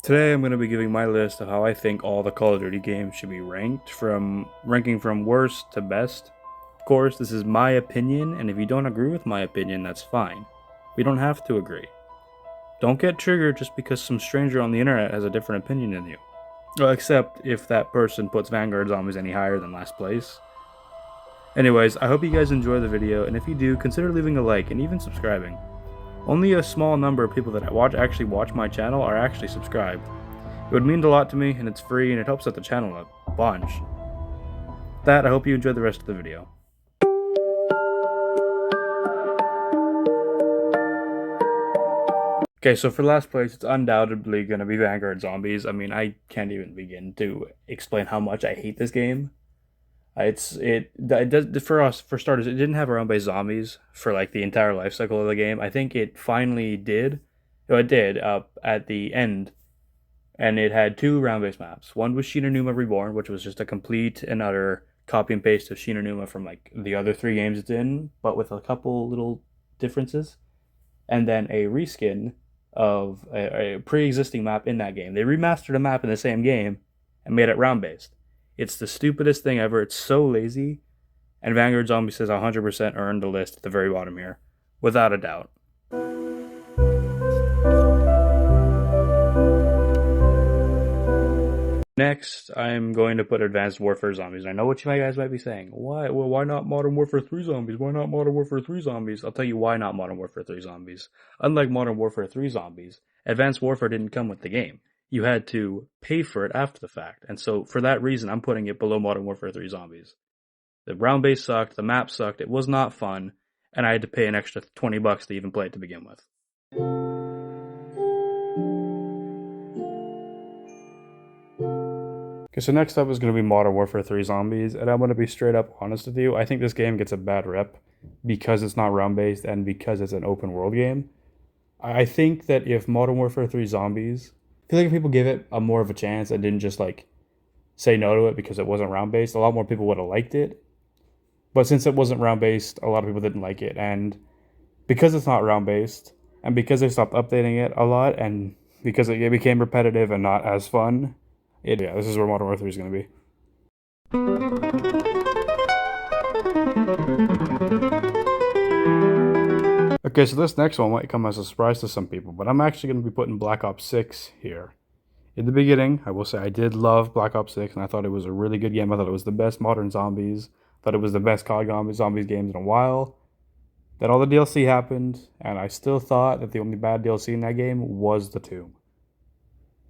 Today I'm going to be giving my list of how I think all the Call of Duty games should be ranking from worst to best. Of course, this is my opinion, and if you don't agree with my opinion, that's fine. We don't have to agree. Don't get triggered just because some stranger on the internet has a different opinion than you. Well, except if that person puts Vanguard Zombies any higher than last place. Anyways, I hope you guys enjoy the video, and if you do, consider leaving a like and even subscribing. Only a small number of people that actually watch my channel are actually subscribed. It would mean a lot to me, and it's free, and it helps set the channel up a bunch. With that, I hope you enjoy the rest of the video. Okay, so for last place, it's undoubtedly going to be Vanguard Zombies. I mean, I can't even begin to explain how much I hate this game. It does for starters. It didn't have round-based zombies for like the entire life cycle of the game. I think it finally did. No, it did at the end, and it had two round-based maps. One was Shinonuma Reborn, which was just a complete and utter copy and paste of Shinonuma from like the other three games it's in, but with a couple little differences. And then a reskin of a pre-existing map in that game. They remastered a map in the same game and made it round-based. It's the stupidest thing ever. It's so lazy. And Vanguard Zombies says 100% earned the list at the very bottom here, without a doubt. Next, I'm going to put Advanced Warfare Zombies. I know what you guys might be saying. Why? Well, why not Modern Warfare 3 Zombies? Why not Modern Warfare 3 Zombies? I'll tell you why not Modern Warfare 3 Zombies. Unlike Modern Warfare 3 Zombies, Advanced Warfare didn't come with the game. You had to pay for it after the fact. And so, for that reason, I'm putting it below Modern Warfare 3 Zombies. The round base sucked, the map sucked, it was not fun, and I had to pay an extra $20 to even play it to begin with. Okay, so next up is going to be Modern Warfare 3 Zombies, and I'm going to be straight up honest with you. I think this game gets a bad rep because it's not round-based and because it's an open-world game. I think that if Modern Warfare 3 Zombies, I feel like if people give it a more of a chance and didn't just like say no to it because it wasn't round-based, a lot more people would have liked it. But since it wasn't round-based, a lot of people didn't like it, and because it's not round-based, and because they stopped updating it a lot, and because it became repetitive and not as fun, this is where Modern Warfare 3 is going to be. Okay, so this next one might come as a surprise to some people, but I'm actually going to be putting Black Ops 6 here. In the beginning, I will say I did love Black Ops 6, and I thought it was a really good game. I thought it was the best modern zombies. I thought it was the best COD Zombies games in a while. Then all the DLC happened, and I still thought that the only bad DLC in that game was the tomb.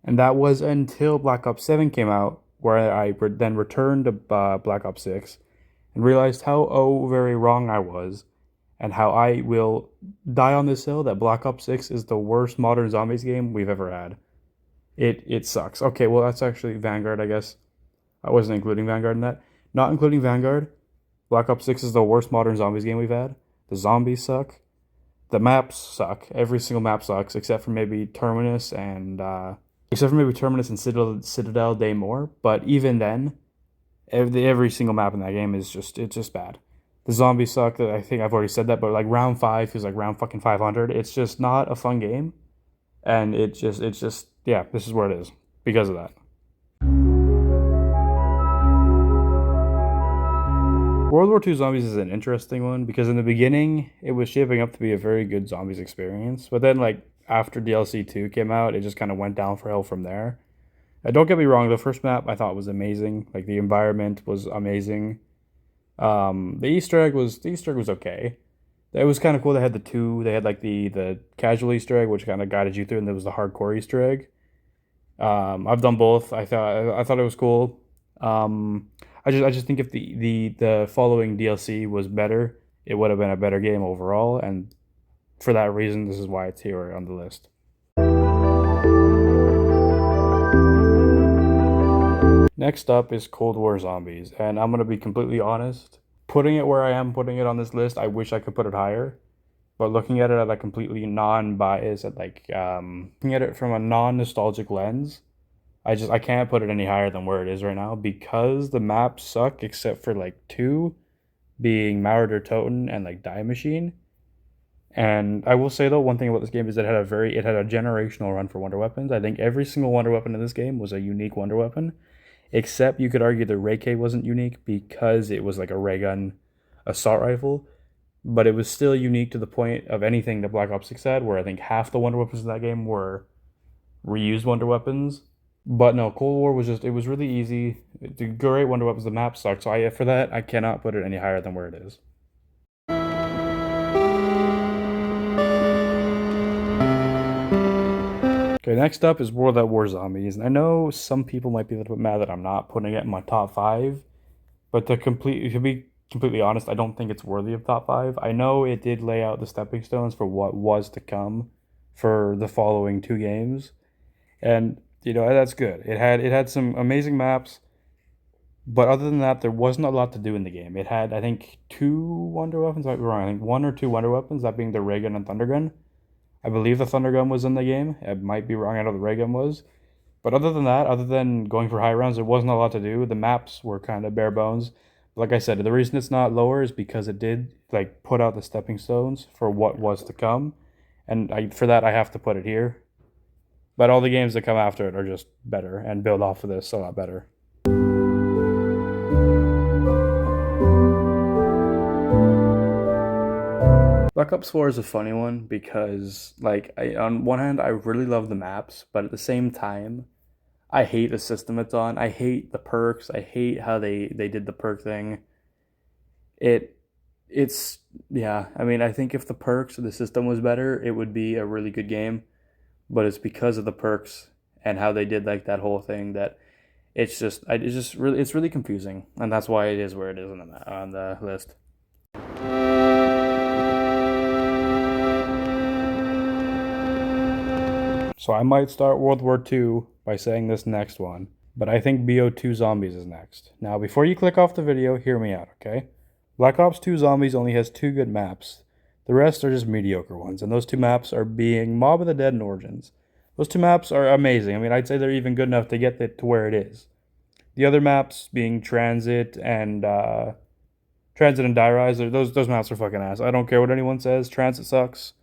And that was until Black Ops 7 came out, where I then returned to Black Ops 6 and realized how very wrong I was, and how I will die on this hill that Black Ops 6 is the worst modern zombies game we've ever had. It sucks. Okay, well, that's actually Vanguard, I guess. I wasn't including Vanguard in that. Not including Vanguard, Black Ops 6 is the worst modern zombies game we've had. The zombies suck. The maps suck. Every single map sucks, except for maybe Terminus and Citadel Daymore. But even then, every single map in that game is just bad. The zombies suck. I think I've already said that, but like round 5 feels like round fucking 500. It's just not a fun game, and this is where it is because of that. World War II Zombies is an interesting one because in the beginning it was shaping up to be a very good zombies experience, but then like after DLC 2 came out, it just kind of went down for hell from there. Don't get me wrong, the first map I thought was amazing. Like the environment was amazing. The Easter egg was okay. It was kind of cool. They had they had like the casual Easter egg, which kind of guided you through, and there was the hardcore Easter egg. I've done both. I thought it was cool. I just think if the following DLC was better, it would have been a better game overall, and for that reason, this is why it's here on the list. Next up is Cold War Zombies, and I'm gonna be completely honest. Putting it where I am putting it on this list, I wish I could put it higher. But looking at it at a completely non-biased, looking at it from a non-nostalgic lens, I can't put it any higher than where it is right now because the maps suck except for like two, being Marauder Toten and like Die Machine. And I will say though, one thing about this game is it had a generational run for wonder weapons. I think every single wonder weapon in this game was a unique wonder weapon, except you could argue the Ray K wasn't unique because it was like a ray gun assault rifle, but it was still unique to the point of anything that Black Ops 6 had, where I think half the wonder weapons in that game were reused wonder weapons. But no, Cold War was just, it was really easy. The great wonder weapons, the map sucked. So for that, I cannot put it any higher than where it is. Okay, next up is World at War Zombies. And I know some people might be a little bit mad that I'm not putting it in my top five, but to be completely honest, I don't think it's worthy of top five. I know it did lay out the stepping stones for what was to come for the following two games, and that's good. It had some amazing maps, but other than that, there wasn't a lot to do in the game. It had, I think, two wonder weapons. I might be wrong. I think one or two wonder weapons, that being the ray gun and thunder gun. I believe the thunder gun was in the game. I might be wrong. I know the ray gun was. But other than that, other than going for high rounds, there wasn't a lot to do. The maps were kind of bare bones. Like I said, the reason it's not lower is because it did like put out the stepping stones for what was to come, and for that I have to put it here. But all the games that come after it are just better and build off of this a lot better. Black Ops 4 is a funny one because, like, on one hand, I really love the maps, but at the same time, I hate the system it's on. I hate the perks. I hate how they did the perk thing. It it's yeah. I mean, I think if the perks or the system was better, it would be a really good game. But it's because of the perks and how they did like that whole thing that it's really confusing, and that's why it is where it is on the list. So I might start World War II by saying this next one, but I think BO2 Zombies is next. Now, before you click off the video, hear me out, okay? Black Ops 2 Zombies only has two good maps. The rest are just mediocre ones, and those two maps are being Mob of the Dead and Origins. Those two maps are amazing. I mean, I'd say they're even good enough to get it to where it is. The other maps being Transit and Die Rise, those maps are fucking ass. I don't care what anyone says. Transit sucks.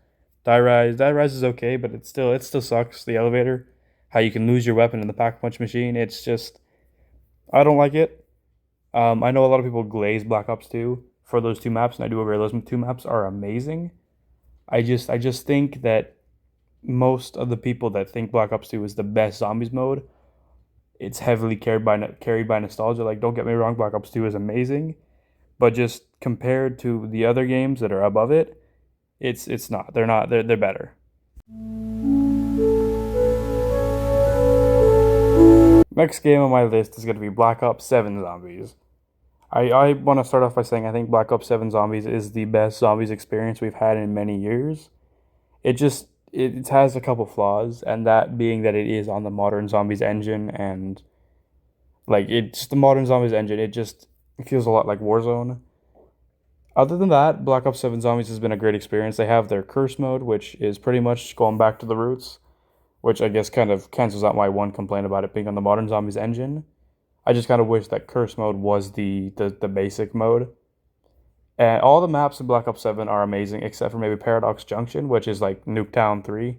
Die Rise is okay, but it still sucks. The elevator, how you can lose your weapon in the pack punch machine. It's just, I don't like it. I know a lot of people glaze Black Ops 2 for those two maps, and I do agree those two maps are amazing. I just think that most of the people that think Black Ops 2 is the best zombies mode, it's heavily carried by nostalgia. Like, don't get me wrong, Black Ops 2 is amazing, but just compared to the other games that are above it, it's not. They're not. They're better. Next game on my list is going to be Black Ops 7 Zombies. I want to start off by saying I think Black Ops 7 Zombies is the best zombies experience we've had in many years. It has a couple flaws, and that being that it is on the Modern Zombies engine, and like it's the Modern Zombies engine. It feels a lot like Warzone. Other than that, Black Ops 7 Zombies has been a great experience. They have their curse mode, which is pretty much going back to the roots, which I guess kind of cancels out my one complaint about it being on the Modern Zombies engine. I just kind of wish that curse mode was the basic mode. And all the maps in Black Ops 7 are amazing, except for maybe Paradox Junction, which is like Nuketown 3.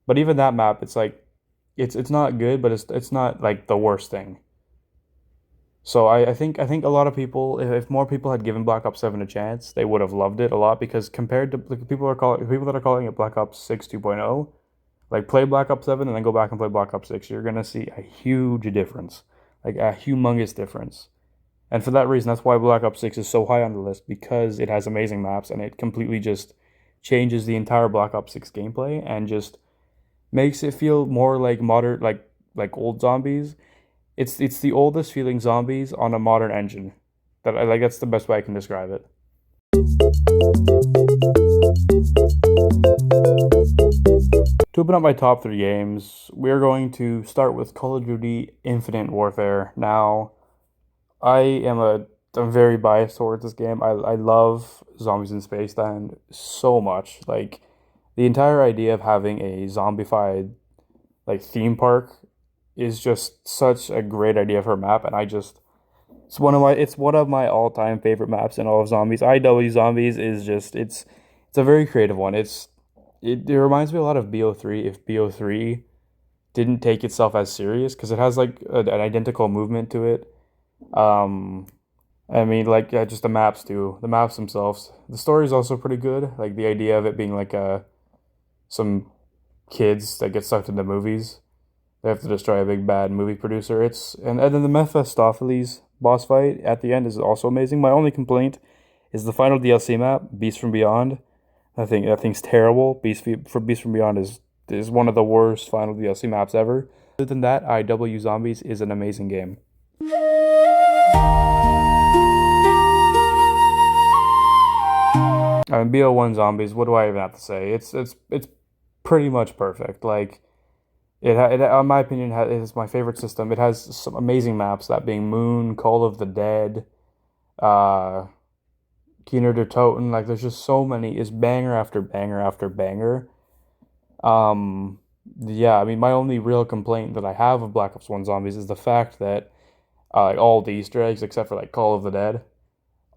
But even that map, it's like, it's not good, but it's not like the worst thing. So I think a lot of people, if more people had given Black Ops 7 a chance, they would have loved it a lot, because compared to people that are calling it Black Ops 6 2.0, like play Black Ops 7 and then go back and play Black Ops 6, you're going to see a huge difference, like a humongous difference. And for that reason, that's why Black Ops 6 is so high on the list, because it has amazing maps and it completely just changes the entire Black Ops 6 gameplay and just makes it feel more like modern, like old zombies. It's the oldest feeling zombies on a modern engine. That's the best way I can describe it. To open up my top 3 games, we're going to start with Call of Duty Infinite Warfare. Now, I'm very biased towards this game. I love Zombies in Spaceland so much. Like, the entire idea of having a zombified like theme park is just such a great idea for a map, and it's one of my all-time favorite maps in all of Zombies. IW Zombies is just it's It's a very creative one. It reminds me a lot of BO3 if BO3 didn't take itself as serious because it has like an identical movement to it. Um, I mean, like yeah, just the maps too. The maps themselves. The story is also pretty good. Like the idea of it being like some kids that get sucked into movies. They have to destroy a big bad movie producer. And then the Mephistopheles boss fight at the end is also amazing. My only complaint is the final DLC map, Beast from Beyond. I think that thing's terrible. Beast from Beyond is one of the worst final DLC maps ever. Other than that, IW Zombies is an amazing game. I mean, BO1 Zombies. What do I even have to say? It's pretty much perfect. Like in my opinion, it is my favorite system. It has some amazing maps. That being Moon, Call of the Dead, uh, Keener der Toten. Like there's just so many. It's banger after banger after banger. Um, yeah, I mean, my only real complaint that I have of Black Ops 1 Zombies is the fact that like all the Easter eggs, except for like Call of the Dead,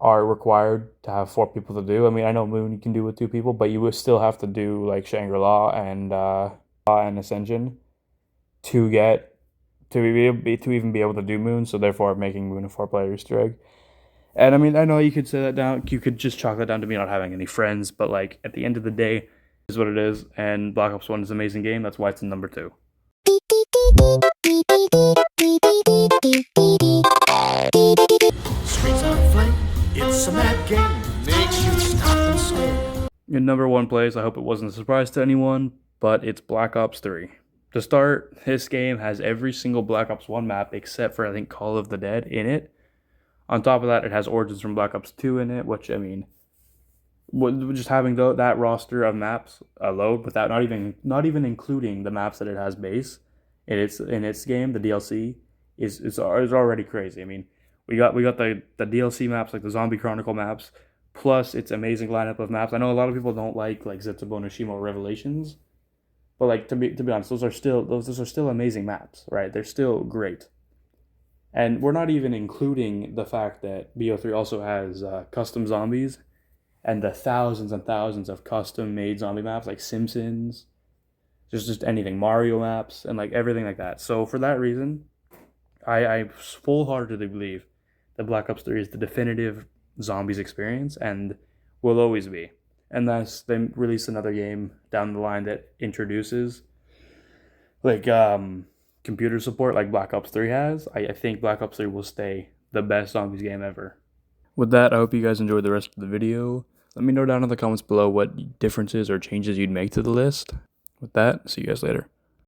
are required to have 4 people to do. I mean, I know Moon you can do with 2 people, but you would still have to do like Shangri-La and Ascension to get to even be able to do Moon. So therefore, making Moon a 4-player Easter egg. And I mean, I know you could say that down. You could just chalk that down to me not having any friends, but like at the end of the day, it is what it is. And Black Ops 1 is an amazing game. That's why it's in number 2. Streets on flame, it's a mad game, makes you stop and stare. In number 1 place, I hope it wasn't a surprise to anyone, but it's Black Ops 3. To start, this game has every single Black Ops 1 map except for, I think, Call of the Dead in it. On top of that, it has Origins from Black Ops 2 in it, which, I mean, just having that roster of maps alone, without not even including the maps that it has base in its game, the DLC, is already crazy. I mean, we got the DLC maps, like the Zombie Chronicle maps, plus its amazing lineup of maps. I know a lot of people don't like Zetsubo no Shimo Revelations, but like to be honest, those are still amazing maps, right? They're still great. And we're not even including the fact that BO3 also has custom zombies and the thousands and thousands of custom-made zombie maps like Simpsons, just anything, Mario maps, and like everything like that. So for that reason, I full-heartedly believe that Black Ops 3 is the definitive zombies experience and will always be. Unless they release another game down the line that introduces like computer support like Black Ops 3 has, I think Black Ops 3 will stay the best zombies game ever. With that, I hope you guys enjoyed the rest of the video. Let me know down in the comments below what differences or changes you'd make to the list. With that, see you guys later.